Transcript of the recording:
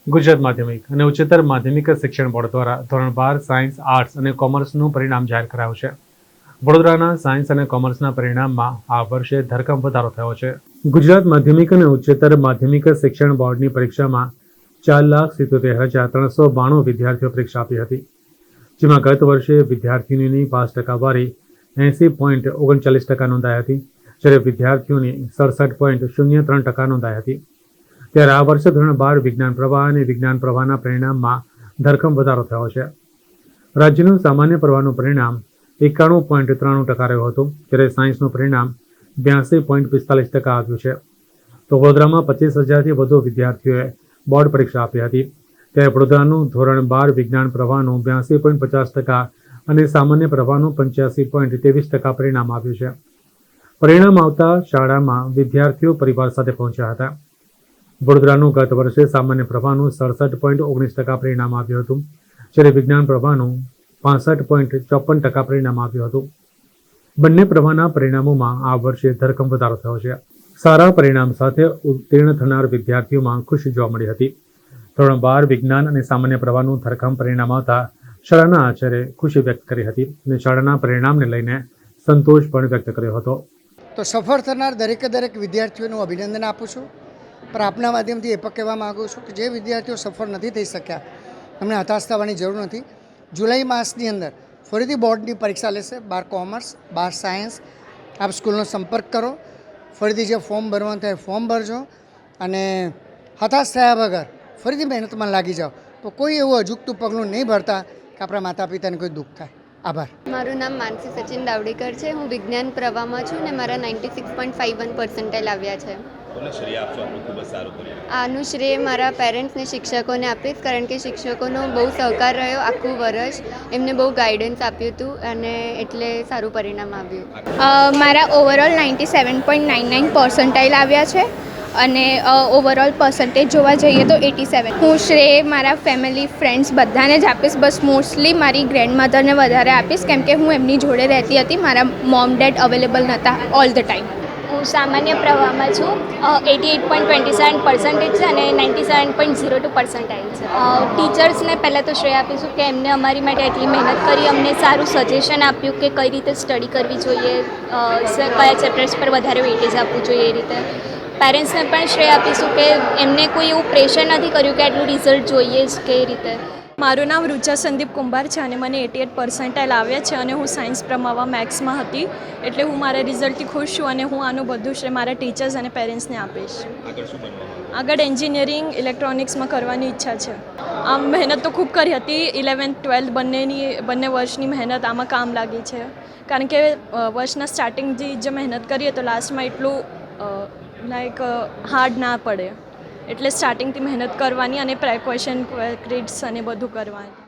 ગુજરાત માધ્યમિક અને ઉચ્ચતર માધ્યમિક શિક્ષણ બોર્ડ દ્વારા ધોરણ 12 સાયન્સ, આર્ટ્સ અને કોમર્સનું પરિણામ જાહેર કરાયું છે. વડોદરાના સાયન્સ અને કોમર્સના પરિણામમાં આ વર્ષે ધરખમ વધારો થયો છે. ગુજરાત માધ્યમિક અને ઉચ્ચતર માધ્યમિક શિક્ષણ બોર્ડની પરીક્ષામાં 4,77,392 વિદ્યાર્થીઓ પરીક્ષા આપી હતી, જેમાં ગત વર્ષે વિદ્યાર્થીઓની પાસ ટકાવારી 80.39% નોંધાઈ હતી, જ્યારે વિદ્યાર્થીઓની 67.03% નોંધાઈ હતી. ત્યારે આ વર્ષે ધોરણ 12 વિજ્ઞાન પ્રવાહ અને વિજ્ઞાન પ્રવાહના પરિણામમાં ધરખમ વધારો થયો છે. રાજ્યનું સામાન્ય પ્રવાહનું પરિણામ 91.93% રહ્યું હતું, જ્યારે સાયન્સનું પરિણામ 82.45% આવ્યું છે. તો વડોદરામાં 25,000થી વધુ વિદ્યાર્થીઓએ બોર્ડ પરીક્ષા આપી હતી. ત્યારે વડોદરાનું ધોરણ 12 વિજ્ઞાન પ્રવાહનું 82.50% અને સામાન્ય પ્રવાહનું 85.23% પરિણામ આવ્યું છે. પરિણામ આવતા શાળામાં વિદ્યાર્થીઓ પરિવાર સાથે પહોંચ્યા હતા. વડોદરાનું ગત વર્ષે સામાન્ય પ્રવાહનું 67.19% પરિણામ આવ્યું હતું, જ્યારે વિજ્ઞાન પ્રવાહનું 65.54% પરિણામ આવ્યું હતું. બંને પ્રવાહના પરિણામોમાં આ વર્ષે ધરખમ વધારો થયો છે. સારા પરિણામ સાથે ઉત્તીર્ણ થનાર વિદ્યાર્થીઓમાં ખુશી જોવા મળી હતી. ધોરણ 12 વિજ્ઞાન અને સામાન્ય પ્રવાહનું ધરખમ પરિણામ આવતા શાળાના આચાર્યએ ખુશી વ્યક્ત કરી હતી અને શાળાના પરિણામને લઈને સંતોષ પણ વ્યક્ત કર્યો હતો. તો સફળ થનાર દરેક વિદ્યાર્થીઓનું અભિનંદન આપું છું, પણ આપના માધ્યમથી એ પણ કહેવા માગું છું કે જે વિદ્યાર્થીઓ સફળ નથી થઈ શક્યા એમને હતાશ થવાની જરૂર નથી. જુલાઈ માસની અંદર ફરીથી બોર્ડની પરીક્ષા લેશે. 12 કોમર્સ, 12 સાયન્સ. આપ સ્કૂલનો સંપર્ક કરો, ફરીથી જે ફોર્મ ભરવાનું થાય ફોર્મ ભરજો અને હતાશ થયા વગર ફરીથી મહેનતમાં લાગી જાઓ. તો કોઈ એવું અજુગતું પગલું નહીં ભરતા કે આપણા માતા પિતાને કોઈ દુઃખ થાય. આભાર. મારું નામ માનસી સચિન દાવડેકર છે. હું વિજ્ઞાન પ્રવાહમાં છું ને મારા 96.51% આવ્યા છે. આનું શ્રેય મારા પેરેન્ટ્સને, શિક્ષકોને આપીશ, કારણ કે શિક્ષકોનો બહુ સહકાર રહ્યો આખું વર્ષ. એમને બહુ ગાઈડન્સ આપ્યું હતું અને એટલે સારું પરિણામ આવ્યું. મારા ઓવરઓલ 97.99% આવ્યા છે અને ઓવરઓલ પર્સન્ટેજ જોવા જઈએ તો 87. હું શ્રેય મારા ફેમિલી, ફ્રેન્ડ્સ બધાને જ આપીશ. બસ મોસ્ટલી મારી ગ્રેન્ડમધરને વધારે આપીશ, કેમ કે હું એમની જોડે રહેતી હતી. મારા મોમ ડેડ અવેલેબલ નહોતા ઓલ ધ ટાઈમ. હું સામાન્ય પ્રવાહમાં છું. 88.27% છે અને 97.02% છે. ટીચર્સને પહેલાં તો શ્રેય આપીશું કે એમને અમારી માટે એટલી મહેનત કરી, અમને સારું સજેશન આપ્યું કે કઈ રીતે સ્ટડી કરવી જોઈએ, કયા ચેપ્ટર્સ પર વધારે વેઇટેજ આપવું જોઈએ. એ રીતે પેરેન્ટ્સને પણ શ્રેય આપીશું કે એમને કોઈ એવું પ્રેશર નથી કર્યું કે આટલું રિઝલ્ટ જોઈએ જ કે રીતે. મારું નામ રુચા સંદીપ કુંભાર છે અને મને 88% આવ્યા છે અને હું સાયન્સ પ્રવાહમાં મેથ્સમાં હતી, એટલે હું મારા રિઝલ્ટથી ખુશ છું અને હું આનું બધું શ્રેય મારા ટીચર્સ અને પેરેન્ટ્સને આપીશ. આગળ એન્જિનિયરિંગ, ઇલેક્ટ્રોનિક્સમાં કરવાની ઈચ્છા છે. આમ મહેનત તો ખૂબ કરી હતી. 11th 12th બંને વર્ષની મહેનત આમાં કામ લાગી છે, કારણ કે વર્ષના સ્ટાર્ટિંગથી જે મહેનત કરીએ તો લાસ્ટમાં એટલું હાર્ડ ના પડે, એટલે સ્ટાર્ટિંગથી મહેનત કરવાની અને ક્વેશ્ચન ક્રિટ્સ અને બધું કરવાનું.